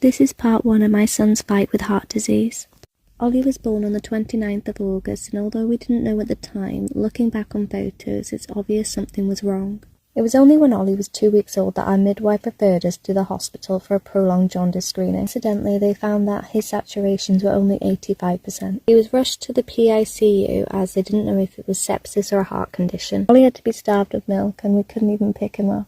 This is part 1 of my son's fight with heart disease. Ollie was born on the 29th of August, and although we didn't know at the time, looking back on photos, it's obvious something was wrong. It was only when Ollie was 2 weeks old that our midwife referred us to the hospital for a prolonged jaundice screening. Incidentally, they found that his saturations were only 85%. He was rushed to the PICU as they didn't know if it was sepsis or a heart condition. Ollie had to be starved of milk and we couldn't even pick him up.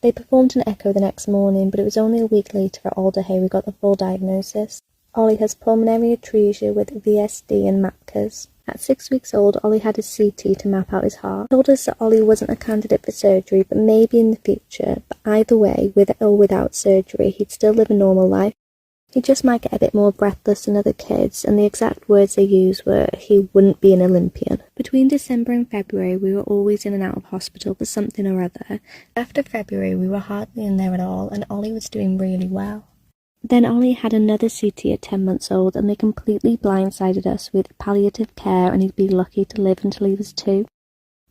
They performed an echo the next morning, but it was only a week later at Alder Hey we got the full diagnosis. Ollie has pulmonary atresia with VSD and MAPCAs. At 6 weeks old, Ollie had a CT to map out his heart. He told us that Ollie wasn't a candidate for surgery, but maybe in the future. But either way, with or without surgery, he'd still live a normal life. He just might get a bit more breathless than other kids, and the exact words they used were, he wouldn't be an Olympian. Between December and February, we were always in and out of hospital for something or other. After February, we were hardly in there at all, and Ollie was doing really well. Then Ollie had another CT at 10 months old, and they completely blindsided us with palliative care, and he'd be lucky to live until he was 2.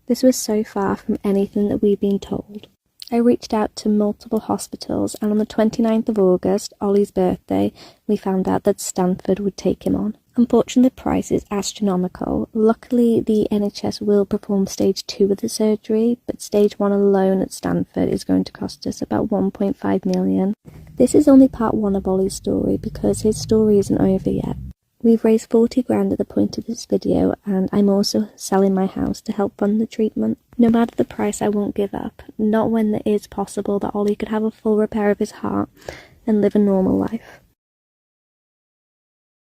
This was so far from anything that we'd been told. I reached out to multiple hospitals, and on the 29th of August, Ollie's birthday, we found out that Stanford would take him on. Unfortunately, the price is astronomical. Luckily, the NHS will perform stage 2 of the surgery, but stage 1 alone at Stanford is going to cost us about 1.5 million. This is only part 1 of Ollie's story because his story isn't over yet. We've raised 40 grand at the point of this video, and I'm also selling my house to help fund the treatment. No matter the price, I won't give up, not when it is possible that Ollie could have a full repair of his heart and live a normal life.